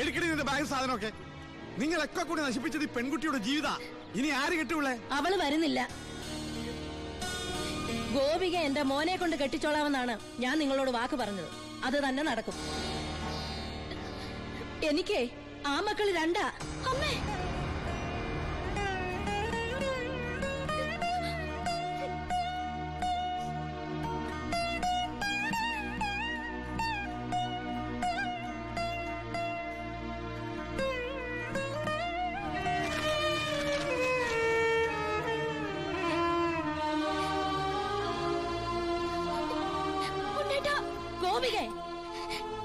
എടുക്കണേ നിന്റെ ബാഗ് സാധനമൊക്കെ. നിങ്ങളൊക്കെ കൂടി നശിപ്പിച്ചത് ഈ പെൺകുട്ടിയുടെ ജീവിത. ഇനി ആര് കെട്ടുള്ളേ? അവള് വരുന്നില്ല. ഗോപിക എന്റെ മോനെ കൊണ്ട് കെട്ടിച്ചോളാമെന്നാണ് ഞാൻ നിങ്ങളോട് വാക്ക് പറഞ്ഞത്. അത് തന്നെ നടക്കും. എനിക്കേ ആ മക്കള് രണ്ടാ. അമ്മേ,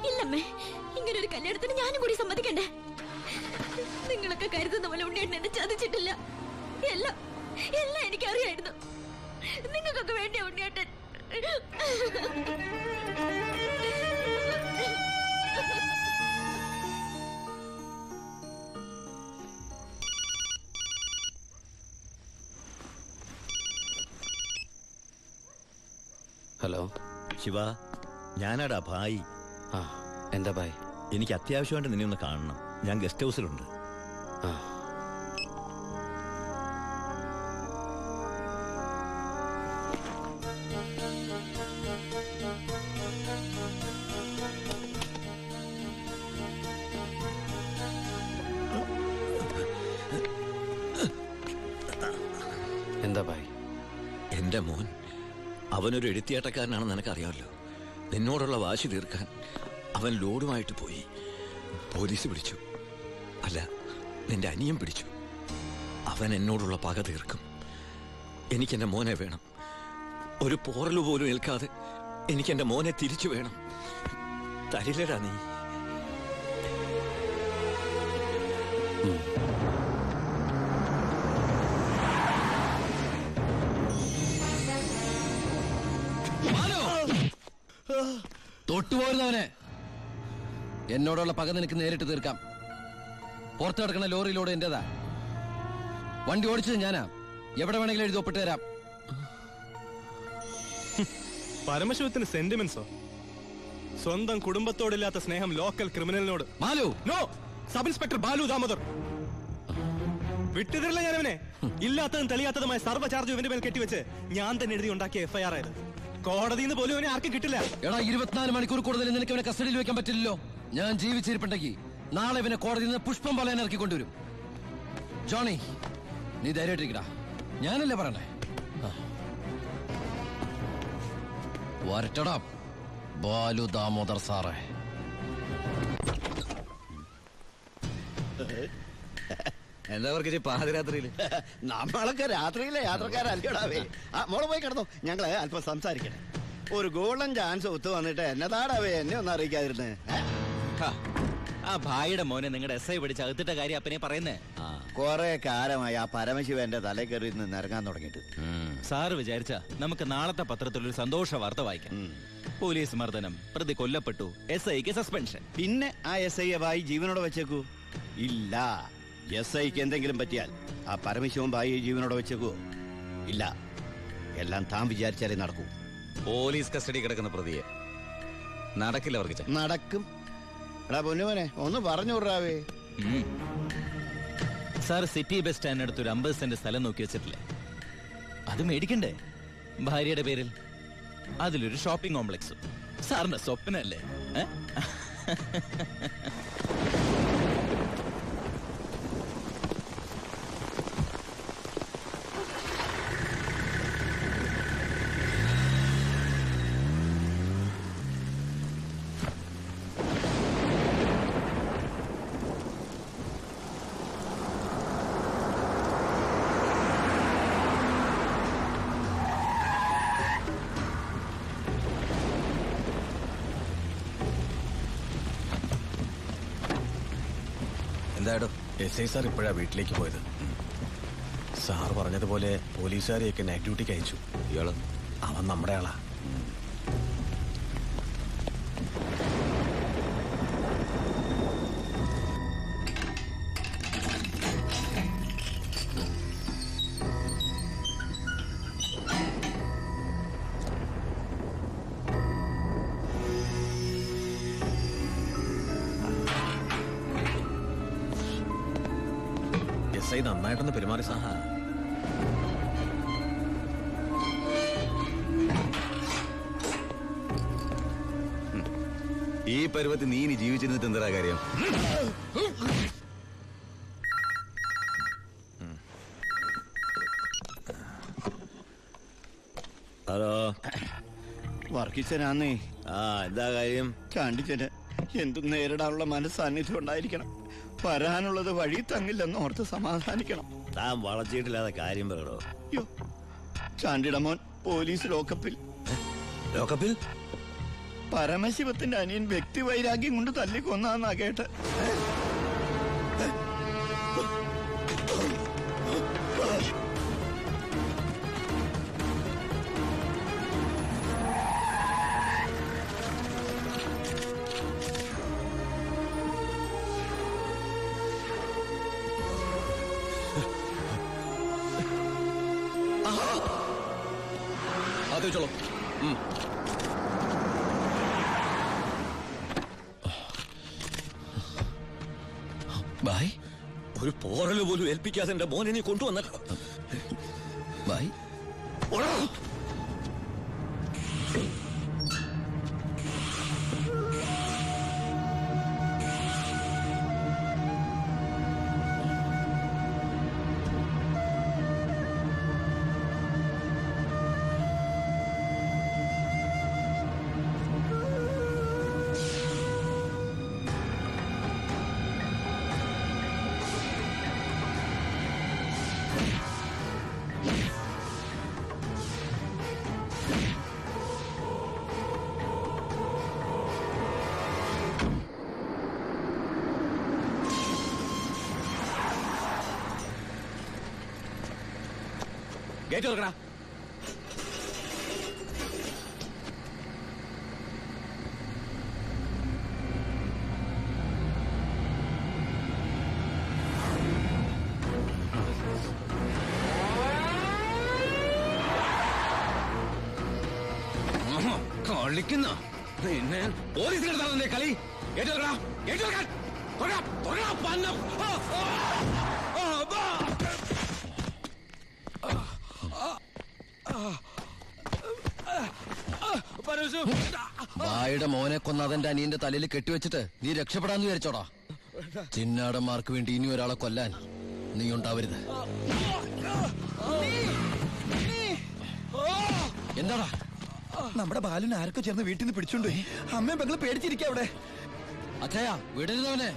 ഇല്ലമ്മേ, ഇങ്ങനൊരു കല്യാണത്തിന് ഞാനും കൂടി സമ്മതിക്കണ്ടേ? നിങ്ങളൊക്കെ കരുതുന്ന പോലെ ഉണ്ണിയേട്ടൻ എന്നെ ചതിച്ചിട്ടില്ല. എല്ലാം എല്ലാം എനിക്കറിയായിരുന്നു. നിങ്ങൾക്കൊക്കെ വേണ്ടിയ ഉണ്ണിയേട്ടൻ. ഹലോ ശിവ, ഞാനാടാ ഭായി. ആ, എന്താ ഭായ്? എനിക്ക് അത്യാവശ്യമായിട്ട് നിന്നെ ഒന്ന് കാണണം. ഞാൻ ഗസ്റ്റ് ഹൗസിലുണ്ട്. ആ, എന്താ ഭായ്? എന്റെ മോൻ അവനൊരു എഴുത്തിയാട്ടക്കാരനാണെന്ന് നിനക്കറിയാമല്ലോ. നിന്നോടുള്ള വാശി തീർക്കാൻ അവൻ ലോഡുമായിട്ട് പോയി. പോലീസ് പിടിച്ചു. അല്ല, നിന്റെ അനിയൻ പിടിച്ചു. അവൻ എന്നോടുള്ള പക തീർക്കും. എനിക്കെൻ്റെ മോനെ വേണം. ഒരു പോറലു പോലും ഏൽക്കാതെ എനിക്കെൻ്റെ മോനെ തിരിച്ചു വേണം. തരില്ലടാ നീ? തൊട്ടുപോരുന്നവനെ. എന്നോടുള്ള പക നിനക്ക് നേരിട്ട് തീർക്കാം. പുറത്തു കിടക്കുന്ന ലോറിയിലൂടെ എന്റേതാ. വണ്ടി ഓടിച്ചത് ഞാനാ. എവിടെ വേണമെങ്കിലും എഴുതി ഒപ്പിട്ട് തരാം. പരമശിവത്തിന് സെന്റിമെന്റ്സോ? സ്വന്തം കുടുംബത്തോടില്ലാത്ത സ്നേഹം ലോക്കൽ ക്രിമിനലിനോട്. Balu! No! Sub inspector Balu Damodar. വിട്ടുതരില്ല ഞാനവനെ. ഇല്ലാത്തതും തെളിയാത്തതുമായ സർവ്വ ചാർജ് ഇവന്റെ മേൽ കെട്ടിവെച്ച് ഞാൻ തന്നെ എഴുതി ഉണ്ടാക്കിയ FIR ആയത്. കോടതിയിൽ നിന്ന് പോലും അവനെ ആർക്കും കിട്ടില്ല. എടാ, 24 മണിക്കൂർ കൂടുതൽ നിനക്ക് അവനെ കസ്റ്റഡിയിൽ വെക്കാൻ പറ്റില്ലല്ലോ. ഞാൻ ജീവിച്ചിരിപ്പുണ്ടെങ്കിൽ നാളെ ഇവനെ കോടതിയിൽ നിന്ന് പുഷ്പം പോലെ ഇറക്കി കൊണ്ടുവരും. ജോണി, നീ ധൈര്യമായിട്ടിരിക്കടാ. ഞാനല്ലേ പറയണേ. വരട്ടടാ ബാലു ദാമോദർ സാറേ. എന്താ പറഞ്ഞ പാതിരാത്രിയില്? നമ്മളൊക്കെ രാത്രിയിലെ യാത്രക്കാരല്ലോടാവേ. മോളെ പോയി കിടന്നോ, ഞങ്ങള് അല്പം സംസാരിക്കണേ. ഒരു ഗോൾഡൻ ചാൻസ് ഒത്തു വന്നിട്ട് എന്നതാടാവേ എന്നെ ഒന്നും അറിയിക്കാതിരുന്നേ. ആ ഭായിയുടെ മോനെ നിങ്ങളുടെ SI പിടിച്ച് അകത്തിട്ട കാര്യം അപ്പനെ പറയുന്നേ. കൊറേ കാലമായി ആ പരമശിവന്റെ തലേ കയറി നിന്ന് ഇറങ്ങാൻ തുടങ്ങിയിട്ട്. സാറ് വിചാരിച്ച നമുക്ക് നാളത്തെ പത്രത്തിലൊരു സന്തോഷ വാർത്ത വായിക്കാം. പോലീസ് മർദ്ദനം, പ്രതി കൊല്ലപ്പെട്ടു, SIക്ക് സസ്പെൻഷൻ. പിന്നെ ആ SI ഭായി ജീവനോടെ വെച്ചേക്കൂ? ഇല്ല. SIക്ക് എന്തെങ്കിലും പറ്റിയാൽ ആ പരമശിവൻ ഭായി ജീവനോടെ വെച്ചേക്കൂ? ഇല്ല. എല്ലാം താൻ വിചാരിച്ചാലേ നടക്കൂ. പോലീസ് കസ്റ്റഡി കിടക്കുന്ന പ്രതിയെ നടക്കില്ല. അവർക്ക് നടക്കും. എടാ പൊന്നുമോനെ, ഒന്ന് പറഞ്ഞു വിടാവേ. സാർ സിറ്റി ബസ് സ്റ്റാൻഡിനടുത്ത് ഒരു 50 സെന്റ് സ്ഥലം നോക്കി വെച്ചിട്ടില്ലേ? അത് മേടിക്കണ്ടേ ഭാര്യയുടെ പേരിൽ? അതിലൊരു ഷോപ്പിംഗ് കോംപ്ലക്സ്. സാറിന്റെ സ്വപ്നല്ലേ? എന്തായാലും SI സാർ ഇപ്പോഴാ വീട്ടിലേക്ക് പോയത്. സാർ പറഞ്ഞതുപോലെ പോലീസുകാരെയൊക്കെ നൈറ്റ് ഡ്യൂട്ടിക്ക് അയച്ചു. ഇയാള് അവൻ നമ്മുടെ ആളാ. SI നന്നായിട്ടൊന്ന് പെരുമാറി സാർ. ഈ പരുവത്തിൽ നീ ഇനി ജീവിച്ചിരുന്നിട്ട് എന്താ കാര്യം? ഹലോ, വർക്കിച്ചനാന്നേ. എന്താ കാര്യം? ചാണ്ടിച്ചന് എന്തും നേരിടാനുള്ള മനസ്സാന്നിധ്യം ഉണ്ടായിരിക്കണം. വരാനുള്ളത് വഴി തങ്ങില്ലെന്ന് ഓർത്ത് സമാധാനിക്കണം. താൻ വളച്ചിട്ടില്ലാതെ കാര്യം പറയണോ? യോ, ചാണ്ടിയുടെ മോൻ പോലീസ് ലോക്കപ്പിൽ. ലോക്കപ്പിൽ? പരമശിവത്തിന്റെ അനിയൻ വ്യക്തി വൈരാഗ്യം കൊണ്ട് തല്ലിക്കൊന്നാന്നാ കേട്ട്. അത് വെച്ചോളൂ. ബായ്, ഒരു പോറല് പോലും ഏൽപ്പിക്കാതെ എന്റെ മോനെ നീ കൊണ്ടുവന്നല്ലോ. ബായ്. ഗേറ്റ് തുറക്കടാ. കളിക്കുന്ന പിന്നെ പോലീസിന്റെ അടുത്താണല്ലേ കളി? ഗേറ്റ് തുറക്കടാ, ഗേറ്റ് തുറക്കാൻ. ബായുടെ മോനെ കൊന്ന അതെന്റെ അനിയന്റെ തലയിൽ കെട്ടിവെച്ചിട്ട് നീ രക്ഷപ്പെടാന്ന് വിചാരിച്ചോടാ? ചിന്നാടന്മാർക്ക് വേണ്ടി ഇനി ഒരാളെ കൊല്ലാൻ നീ ഉണ്ടാവരുത്. എന്താടാ? നമ്മുടെ ബാലിന് ആരൊക്കെ ചേർന്ന് വീട്ടിൽ നിന്ന് പിടിച്ചോണ്ട് അമ്മയും പെങ്ങള് പേടിച്ചിരിക്കുക അവിടെ. അച്ഛയാ, വിടരുതവനെ.